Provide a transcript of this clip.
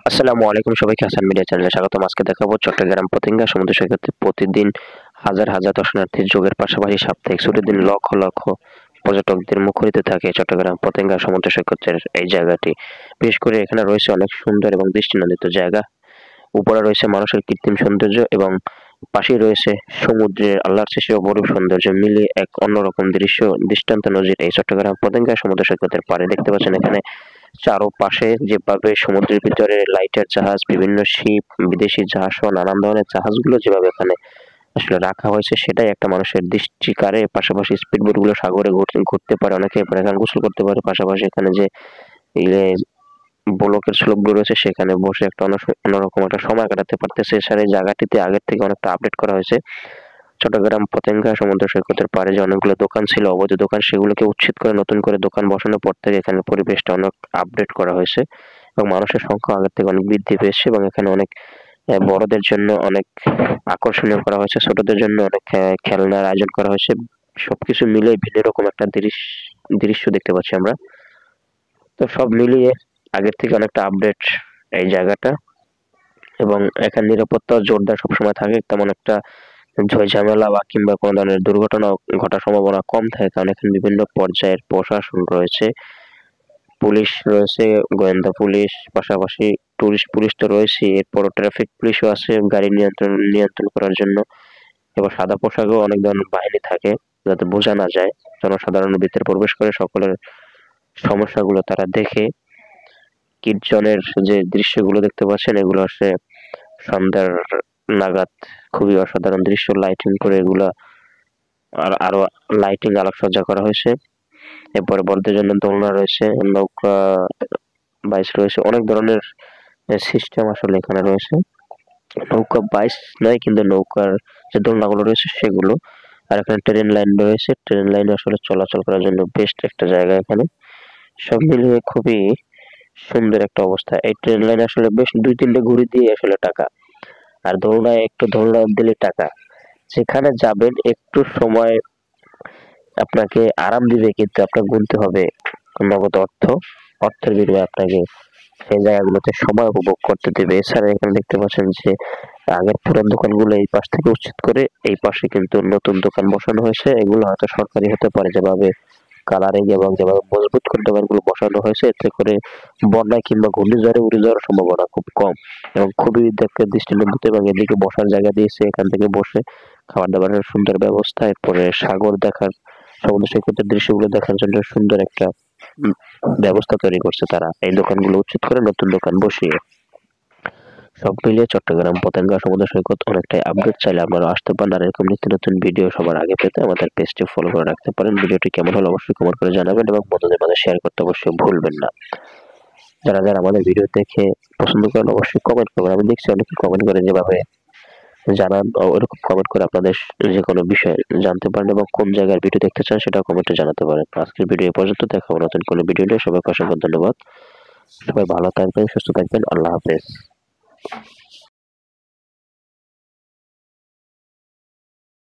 আসসালামু আলাইকুম, সবাইকে হাসান মিডিয়া চ্যানেলে স্বাগতম। আজকে দেখাবো চট্টগ্রাম পতেঙ্গা সমুদ্র সৈকতে প্রতিদিন হাজার হাজার দর্শনার্থীর যোগের পাশাপাশি সাপ্তাহিক ছুটির দিন লক্ষ লক্ষ পর্যটকদের মুখরিত থাকে চট্টগ্রাম পতেঙ্গা সমুদ্র সৈকতের এই জায়গাটি। বিশেষ করে এখানে রয়েছে অনেক সুন্দর এবং দৃষ্টিনন্দিত জায়গা। উপরে রয়েছে মানুষের কৃত্রিম সৌন্দর্য এবং পাশেই রয়েছে সমুদ্রের আল্লাহর সৃষ্টি অপরূপ সৌন্দর্য মিলিয়ে এক অন্যরকম দৃষ্টান্ত নজির এই চট্টগ্রাম পতেঙ্গা সমুদ্র সৈকতের পাড়ে। দেখতে পাচ্ছেন এখানে চারপাশে যেভাবে সমুদ্রের ভিতরে লাইটার জাহাজ, বিভিন্ন শিপ, বিদেশি জাহাজ সহ নানান ধরনের জাহাজগুলো যেভাবে এখানে আসলে রাখা হয়েছে, সেটাই একটা মানুষের দৃষ্টি কাড়ে। পাশাপাশি স্পিড বোট গুলো সাগরে ঘুরতে পারে, অনেকে এখানে গোসল করতে পারে। পাশাপাশি এখানে যে ইয়ে বলকের স্লোপগুলো রয়েছে সেখানে বসে একটা অন্যরকম একটা সময় কাটাতে পারতেছে। এছাড়া এই জায়গাটিতে আগের থেকে অনেকটা আপডেট করা হয়েছে। চট্টগ্রাম পতেঙ্গা সমুদ্র সৈকতের পাড়ে যে অনেকগুলো দোকান ছিল, অবৈধ দোকান, সেগুলোকে উচ্ছেদ করে নতুন করে দোকান বসানোর পর থেকে এখানে পরিবেশটা অনেক আপডেট করা হয়েছে এবং মানুষের সংখ্যা আগের থেকে অনেক বৃদ্ধি পেয়েছে এবং এখানে অনেক বড়দের জন্য অনেক আকর্ষণীয় করা হয়েছে, ছোটদের জন্য অনেক খেলনার আয়োজন করা হয়েছে। সবকিছু মিলে ভিন্ন রকম একটা দৃশ্য দেখতে পাচ্ছি আমরা। তো সব মিলিয়ে আগের থেকে অনেকটা আপডেট এই জায়গাটা, এবং এখানে নিরাপত্তা জোরদার সবসময় থাকে। তেমন একটা ঝামেলা বা কিংবা কোনো ধরনের দুর্ঘটনা ঘটার সম্ভাবনা কম থাকে, কারণ এখানে বিভিন্ন পর্যায়ের প্রশাসন রয়েছে, পুলিশ রয়েছে, গোয়েন্দা পুলিশ, পাশাপাশি টুরিস্ট পুলিশ তো রয়েছে, এরপর ট্রাফিক পুলিশও আছে গাড়ি নিয়ন্ত্রণ করার জন্য। এবার সাদা পোশাকেও অনেক ধরনের বাহিনী থাকে যাতে বোঝা না যায়, জনসাধারণের ভিতরে প্রবেশ করে সকলের সমস্যাগুলো তারা দেখে। কীর্তনের যে দৃশ্যগুলো দেখতে পাচ্ছেন, এগুলো আসলে সন্ধ্যার নাগাদ খুবই অসাধারণ দৃশ্য, লাইটিং করে এগুলা আরো লাইটিং আলোকসজ্জা করা হয়েছে। এরপরে বড়দের জন্য দোলনা রয়েছে, নৌকা বাইচ রয়েছে, অনেক ধরনের সিস্টেম আসলে এখানে রয়েছে। নৌকা বাইচ নয়, কিন্তু নৌকার যে দোলনাগুলো রয়েছে সেগুলো। আর এখানে ট্রেন লাইন রয়েছে, ট্রেন লাইন আসলে চলাচল করার জন্য বেস্ট একটা জায়গা এখানে। সব মিলিয়ে খুবই সুন্দর একটা অবস্থা। এই ট্রেন লাইন আসলে বেশ 2-3টে ঘুরে দিয়ে আসলে টাকা, আর দোলনায় একটু দোলনা দিলে টাকা। যেখানে যাবেন একটু সময় আপনাকে আরাম দিবে, কিন্তু আপনাকে গুনতে হবে নগদ অর্থের বিনিময়ে আপনাকে সেই জায়গাগুলোতে সময় উপভোগ করতে দেবে। এছাড়া এখানে দেখতে পাচ্ছেন যে আগের পুরান দোকানগুলো এই পাশ থেকে উচ্ছেদ করে এই পাশে কিন্তু নতুন দোকান বসানো হয়েছে। এগুলো হয়তো সরকারি হতে পারে, যেভাবে কালারিং এবং যেভাবে মজবুত করে দোকানগুলো বসানো হয়েছে, এতে করে বন্যায় কিংবা ঘূর্ণিঝড়ে উড়ে যাওয়ার সম্ভাবনা খুব কম এবং খুবই দেখতে দৃষ্টিনন্দিত। এবং এদিকে বসার জায়গা দিয়েছে, এখান থেকে বসে খাবার দাবারের সুন্দর ব্যবস্থা, এরপরে সাগর দেখার, সমুদ্র সৈকতের দৃশ্যগুলো দেখার জন্য সুন্দর একটা ব্যবস্থা তৈরি করছে তারা এই দোকানগুলো উচ্ছেদ করে নতুন দোকান বসিয়ে। সব মিলিয়ে চট্টগ্রাম পতেঙ্গা সমুদ্র সৈকত অনেকটাই আপডেট। চাইলে আপনারা আসতে পারেন, আর এরকম নিত্য নতুন ভিডিও সবার আগে পেতে আমাদের পেজটি ফলো করে রাখতে পারেন। ভিডিওটি কেমন হলো অবশ্যই কমেন্ট করে জানাবেন এবং বন্ধুদের মাঝে শেয়ার করতে অবশ্যই ভুলবেন না। যারা যারা আমাদের ভিডিও দেখে পছন্দ করেন অবশ্যই কমেন্ট করবেন। আমি দেখছি অনেকে কমেন্ট করেন, যেভাবে জানান ওরকম কমেন্ট করে আপনাদের যে কোনো বিষয় জানতে পারেন এবং কোন জায়গার ভিডিও দেখতে চান সেটা কমেন্টে জানাতে পারেন। আজকের ভিডিও এ পর্যন্ত, দেখা হবে নতুন কোনো ভিডিও নিয়ে। সবাইকে অসংখ্য ধন্যবাদ। সবাই ভালো থাকবেন, সুস্থ থাকবেন। আল্লাহ হাফেজ।